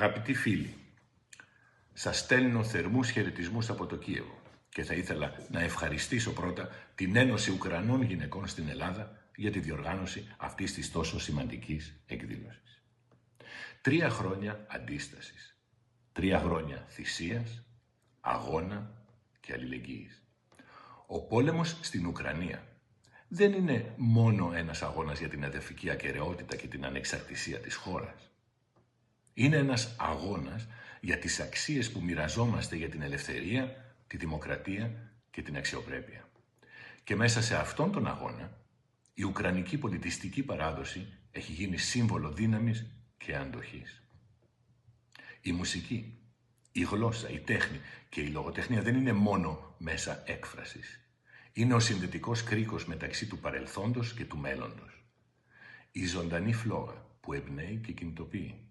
Αγαπητοί φίλοι, σας στέλνω θερμούς χαιρετισμούς από το Κίεβο και θα ήθελα να ευχαριστήσω πρώτα την Ένωση Ουκρανών Γυναικών στην Ελλάδα για τη διοργάνωση αυτής της τόσο σημαντικής εκδήλωσης. 3 χρόνια αντίστασης, 3 χρόνια θυσίας, αγώνα και αλληλεγγύης. Ο πόλεμος στην Ουκρανία δεν είναι μόνο ένας αγώνας για την εδαφική ακεραιότητα και την ανεξαρτησία της χώρας. Είναι ένας αγώνας για τις αξίες που μοιραζόμαστε για την ελευθερία, τη δημοκρατία και την αξιοπρέπεια. Και μέσα σε αυτόν τον αγώνα, η ουκρανική πολιτιστική παράδοση έχει γίνει σύμβολο δύναμης και αντοχής. Η μουσική, η γλώσσα, η τέχνη και η λογοτεχνία δεν είναι μόνο μέσα έκφρασης. Είναι ο συνδετικός κρίκος μεταξύ του παρελθόντος και του μέλλοντος. Η ζωντανή φλόγα που εμπνέει και κινητοποιεί.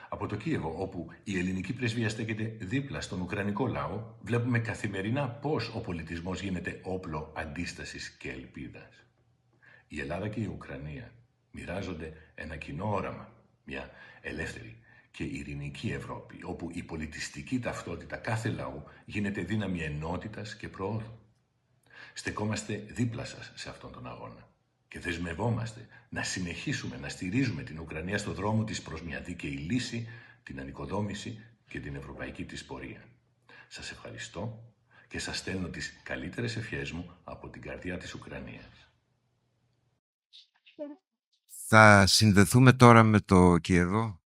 Από το Κίεβο, όπου η ελληνική πρεσβεία στέκεται δίπλα στον ουκρανικό λαό, βλέπουμε καθημερινά πώς ο πολιτισμός γίνεται όπλο αντίστασης και ελπίδας. Η Ελλάδα και η Ουκρανία μοιράζονται ένα κοινό όραμα, μια ελεύθερη και ειρηνική Ευρώπη, όπου η πολιτιστική ταυτότητα κάθε λαού γίνεται δύναμη ενότητας και προόδου. Στεκόμαστε δίπλα σας σε αυτόν τον αγώνα και δεσμευόμαστε να συνεχίσουμε να στηρίζουμε την Ουκρανία στο δρόμο της προς μια δίκαιη λύση, την ανοικοδόμηση και την ευρωπαϊκή της πορεία. Σας ευχαριστώ και σας στέλνω τις καλύτερες ευχές μου από την καρδιά της Ουκρανίας. Θα συνδεθούμε τώρα με το Κίεβο.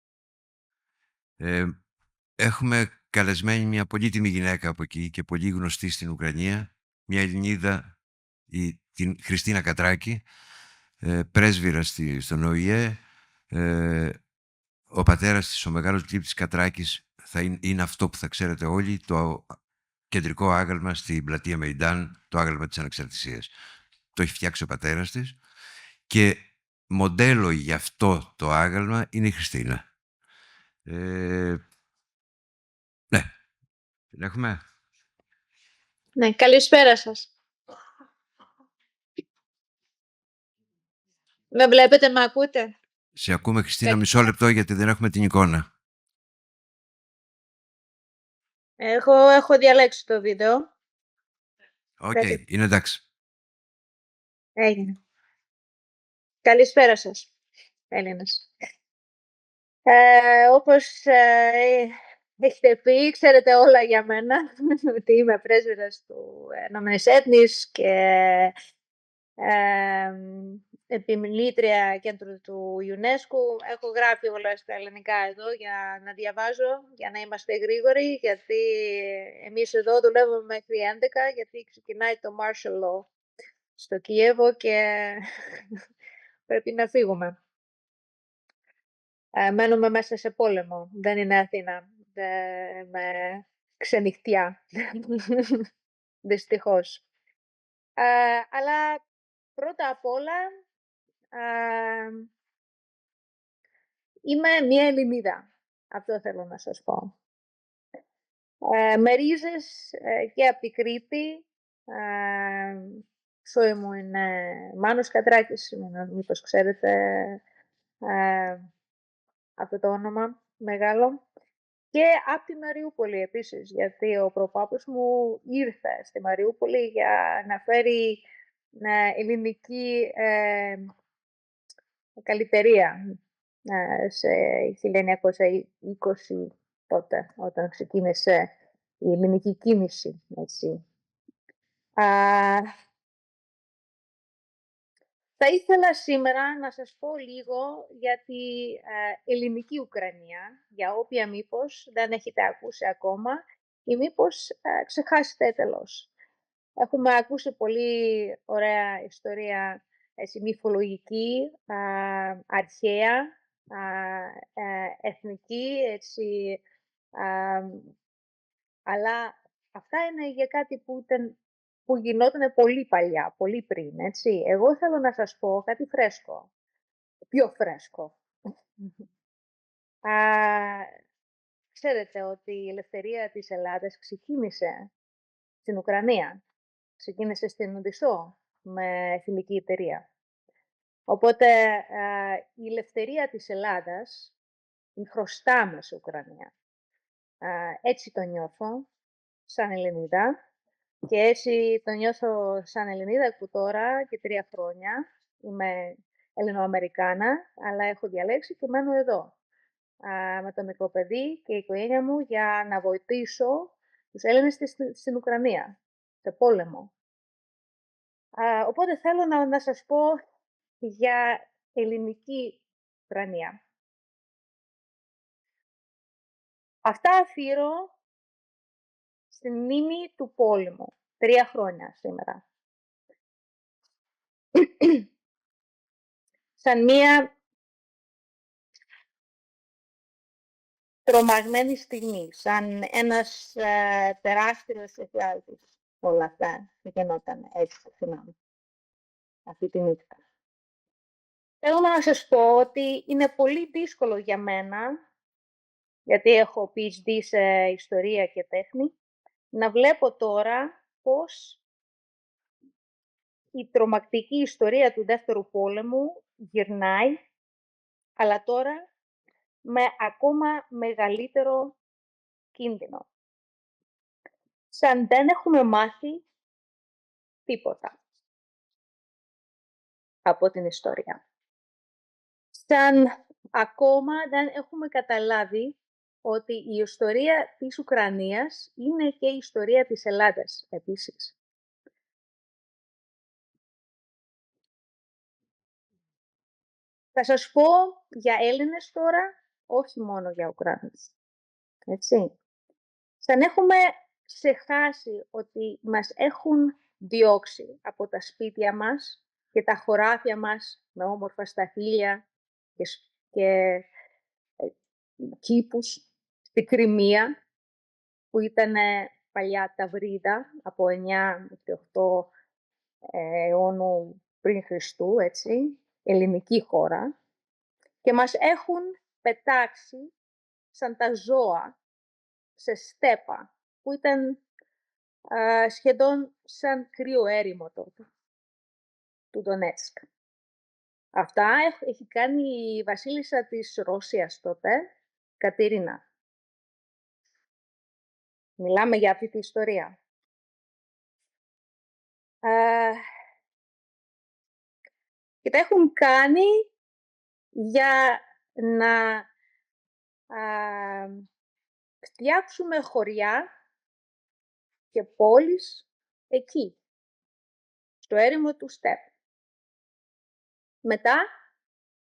Έχουμε καλεσμένη μια πολύτιμη γυναίκα από εκεί και πολύ γνωστή στην Ουκρανία, μια Ελληνίδα, την Χριστίνα Κατράκη, πρέσβυρα στον ΟΗΕ. Ο πατέρας της, ο μεγάλος Λήπτης Κατράκης, είναι αυτό που θα ξέρετε όλοι, το κεντρικό άγαλμα στην πλατεία Μεϊντάν, το άγαλμα της Ανεξαρτησίας. Το έχει φτιάξει ο πατέρας της και μοντέλο για αυτό το άγαλμα είναι η Χριστίνα. Ναι, την έχουμε. Ναι, καλησπέρα σας. Με βλέπετε, με ακούτε? Σε ακούμε, Χριστίνα, μισό λεπτό γιατί δεν έχουμε την εικόνα. Έχω διαλέξει το βίντεο. Οκ, είναι εντάξει. Έγινε. Καλησπέρα σας, Έλληνες. Όπως έχετε πει, ξέρετε όλα για μένα, ότι είμαι πρέσβυρας του Ενωμένης Έθνης και επιμελήτρια κέντρου του UNESCO. Έχω γράφει όλα στα ελληνικά εδώ για να διαβάζω, για να είμαστε γρήγοροι, γιατί εμείς εδώ δουλεύουμε μέχρι 11, γιατί ξεκινάει το martial law στο Κιέβο και πρέπει να φύγουμε. Μένουμε μέσα σε πόλεμο. Δεν είναι Αθήνα. Με ξενυχτιά. Δυστυχώς. Αλλά πρώτα απ' όλα είμαι μια Ελληνίδα. Αυτό θέλω να σας πω. Με ρίζες και από την Κρήτη. Σόι μου είναι Μάνος Κατράκης, μήπως ξέρετε αυτό το όνομα μεγάλο. Και από τη Μαριούπολη επίσης, γιατί ο προπάπους μου ήρθε στη Μαριούπολη για να φέρει ελληνική καλλιτερία σε 1920 τότε, όταν ξεκίνησε η ελληνική κίνηση. Έτσι. Θα ήθελα σήμερα να σας πω λίγο για τη ελληνική Ουκρανία, για όποια μήπως δεν έχετε ακούσει ακόμα ή μήπως ξεχάσετε εντελώς. Έχουμε ακούσει πολύ ωραία ιστορία, έτσι, μυθολογική, αρχαία, εθνική, έτσι, αλλά αυτά είναι για κάτι που γινόταν πολύ παλιά, πολύ πριν, έτσι. Εγώ θέλω να σας πω κάτι φρέσκο, πιο φρέσκο. Ξέρετε ότι η ελευθερία της Ελλάδας ξεκίνησε στην Ουκρανία, ξεκίνησε στην Οδυσσό με φιλική εταιρεία. Οπότε η ελευθερία της Ελλάδας χρωστάμε σε Ουκρανία. Έτσι το νιώθω σαν Ελληνίδα και έτσι το νιώθω σαν Ελληνίδα που τώρα και 3 χρόνια είμαι Ελληνοαμερικάνα, αλλά έχω διαλέξει και μένω εδώ με το μικρό παιδί και η οικογένεια μου για να βοηθήσω τους Έλληνες στην Ουκρανία, σε πόλεμο. Οπότε θέλω να σας πω για ελληνική Ουκρανία. Αυτά αφήρω στη μνήμη του πόλεμου. 3 χρόνια σήμερα. Σαν μία τρομαγμένη στιγμή, σαν ένας τεράστιος εφιάλτης. Όλα αυτά γινόταν έτσι, το θυμάμαι, αυτή τη νύχτα. Θέλω να σας πω ότι είναι πολύ δύσκολο για μένα, γιατί έχω PhD σε ιστορία και τέχνη, να βλέπω τώρα πώς η τρομακτική ιστορία του Δεύτερου Πόλεμου γυρνάει, αλλά τώρα με ακόμα μεγαλύτερο κίνδυνο. Σαν δεν έχουμε μάθει τίποτα από την ιστορία. Σαν ακόμα δεν έχουμε καταλάβει ότι η ιστορία της Ουκρανίας είναι και η ιστορία της Ελλάδας επίσης. Θα σας πω για Έλληνες τώρα, όχι μόνο για Ουκρανούς. Έτσι. Σαν έχουμε ξεχάσει ότι μας έχουν διώξει από τα σπίτια μας και τα χωράφια μας με όμορφα σταφύλια και κήπους στη Κριμαία, που ήταν παλιά ταυρίδα από 9 μέχρι 8 αιώνου πριν Χριστού, έτσι, ελληνική χώρα, και μας έχουν πετάξει σαν τα ζώα σε στέπα, που ήταν σχεδόν σαν κρύο έρημο τότε, του Ντονέτσκ. Αυτά έχει κάνει η βασίλισσα της Ρώσιας τότε, Κατερίνα. Μιλάμε για αυτή τη ιστορία. Και τα έχουν κάνει για να φτιάξουμε χωριά και πόλεις εκεί, στο έρημο του Στέπ. Μετά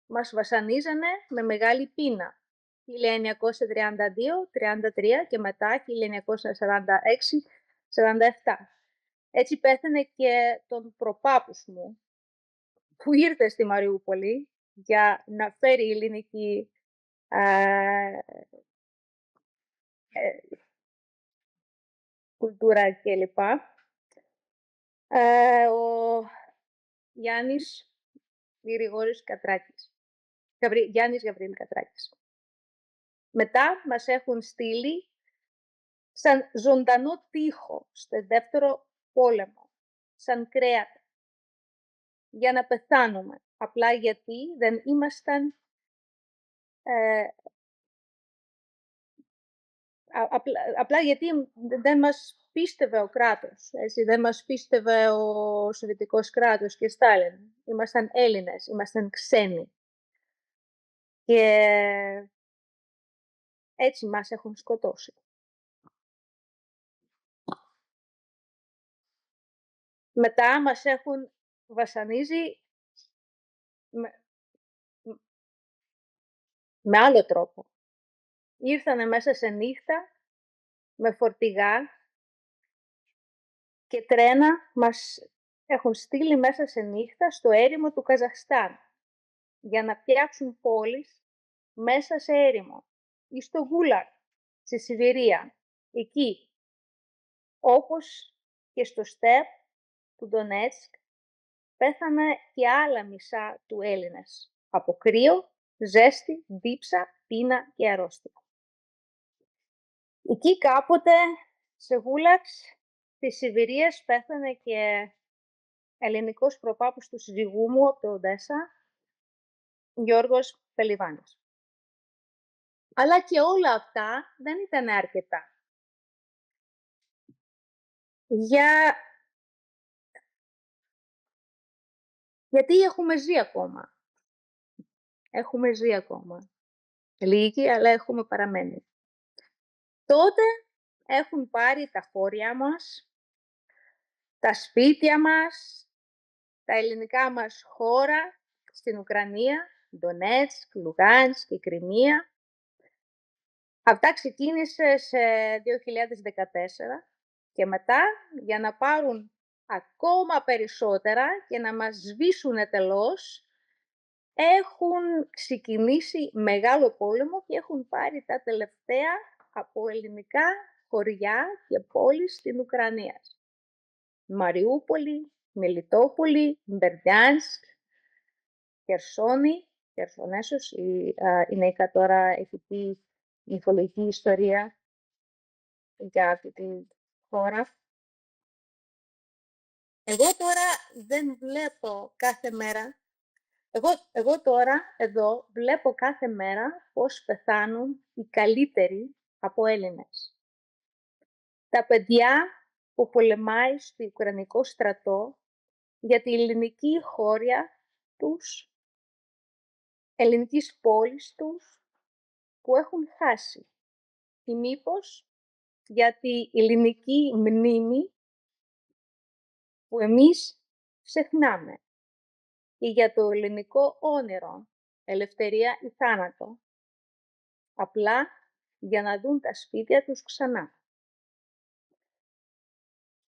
μας βασανίζανε με μεγάλη πείνα. 1932, 1933 και μετά 1946, 1947. Έτσι πέθανε και τον προπάπους μου, που ήρθε στη Μαριούπολη για να φέρει ελληνική κουλτούρα κλπ. Ο Γιάννης Γρηγόρης Κατράκης. Γιάννης Γαβρίλη Κατράκης. Μετά μας έχουν στείλει σαν ζωντανό τοίχο στο Δεύτερο Πόλεμο, σαν κρέατα, για να πεθάνουμε, απλά γιατί δεν ήμασταν απλά γιατί δεν μας πίστευε ο κράτος, έτσι, δεν μας πίστευε ο Σοβιετικός κράτος και Στάλιν. Ήμασταν Έλληνες, ήμασταν ξένοι. Και έτσι μας έχουν σκοτώσει. Μετά μας έχουν βασανίζει με άλλο τρόπο. Ήρθανε μέσα σε νύχτα με φορτηγά και τρένα, μας έχουν στείλει μέσα σε νύχτα στο έρημο του Καζαχστάν για να φτιάξουν πόλεις μέσα σε έρημο ή στο Γούλακ, στη Σιβηρία, εκεί, όπως και στο Στέπ του Ντονέτσκ, πέθανε και άλλα μισά του Έλληνες, από κρύο, ζέστη, δίψα, πείνα και αρρώστια. Εκεί κάποτε, σε Γούλαξ της Σιβηρίας, πέθανε και ελληνικός προπάπους του συζυγού μου από το Οδέσσα, Γιώργος Πελιβάνης. Αλλά και όλα αυτά δεν ήταν αρκετά. Γιατί έχουμε ζει ακόμα. Έχουμε ζει ακόμα. Λίγοι, αλλά έχουμε παραμένει. Τότε έχουν πάρει τα χώρια μας, τα σπίτια μας, τα ελληνικά μας χώρα στην Ουκρανία, Ντονέτσκ, Λουγάνσκ και Κριμία. Αυτά ξεκίνησε σε 2014 και μετά για να πάρουν ακόμα περισσότερα και να μας σβήσουν εντελώς, έχουν ξεκινήσει μεγάλο πόλεμο και έχουν πάρει τα τελευταία από ελληνικά χωριά και πόλεις στην Ουκρανία. Μαριούπολη, Μελιτόπολη, Μπερντιάνσκ, Χερσόνη, Χερσονέσος, η Νέικα τώρα έχει πει μυθολογική ιστορία για αυτή τη χώρα. Εγώ τώρα δεν βλέπω κάθε μέρα, εγώ τώρα εδώ βλέπω κάθε μέρα πώς πεθάνουν οι καλύτεροι από Έλληνες. Τα παιδιά που πολεμάει στο Ουκρανικό στρατό για τη ελληνική χώρια τους, ελληνικής πόλης τους, που έχουν χάσει. Ή μήπως για τη ελληνική μνήμη που εμείς ξεχνάμε. Ή για το ελληνικό όνειρο, ελευθερία ή θάνατο. Απλά για να δουν τα σπίτια τους ξανά.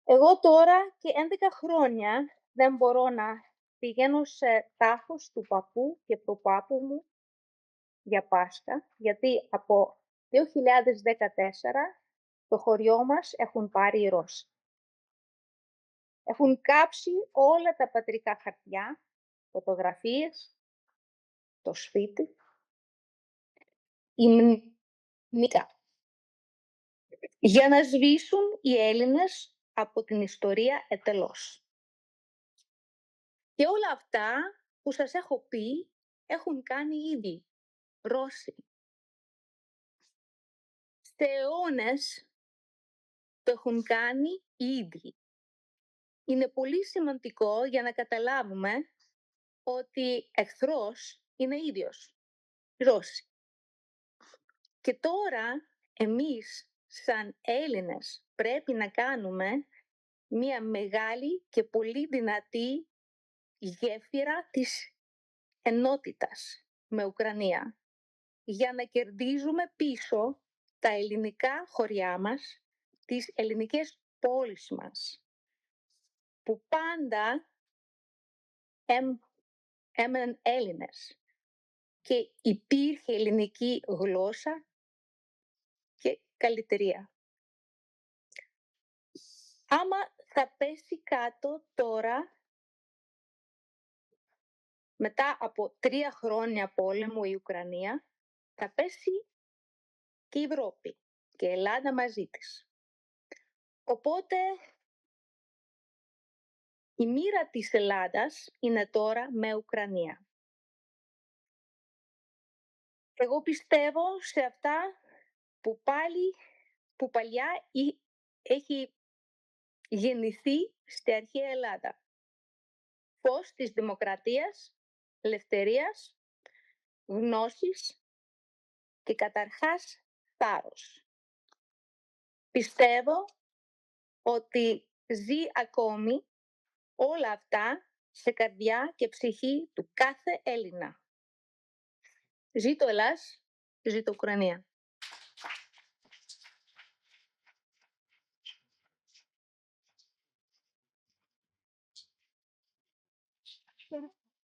Εγώ τώρα και 11 χρόνια δεν μπορώ να πηγαίνω σε τάφος του παππού και προπάπου μου για Πάσχα, γιατί από 2014 το χωριό μας έχουν πάρει οι Ρώσοι. Έχουν κάψει όλα τα πατρικά χαρτιά, φωτογραφίες, το σπίτι, η μνήκα, για να σβήσουν οι Έλληνες από την ιστορία εντελώς. Και όλα αυτά που σας έχω πει έχουν κάνει ήδη Ρώσοι. Σε αιώνες το έχουν κάνει οι ίδιοι. Είναι πολύ σημαντικό για να καταλάβουμε ότι εχθρός είναι ίδιος, οι Ρώσοι. Και τώρα εμείς σαν Έλληνες πρέπει να κάνουμε μία μεγάλη και πολύ δυνατή γέφυρα της ενότητας με Ουκρανία, για να κερδίζουμε πίσω τα ελληνικά χωριά μας, τις ελληνικές πόλεις μας, που πάντα έμεναν Έλληνες και υπήρχε ελληνική γλώσσα και καλλιτερία. Άμα θα πέσει κάτω τώρα, μετά από 3 χρόνια πόλεμου η Ουκρανία, θα πέσει και η Ευρώπη και η Ελλάδα μαζί της. Οπότε η μοίρα της Ελλάδας είναι τώρα με Ουκρανία. Εγώ πιστεύω σε αυτά που παλιά έχει γεννηθεί στη αρχαία Ελλάδα. Φως της δημοκρατίας, ελευθερίας, γνώσης και καταρχάς θάρρος. Πιστεύω ότι ζει ακόμη όλα αυτά σε καρδιά και ψυχή του κάθε Έλληνα. Ζήτω Ελλάς, ζήτω Ουκρανία.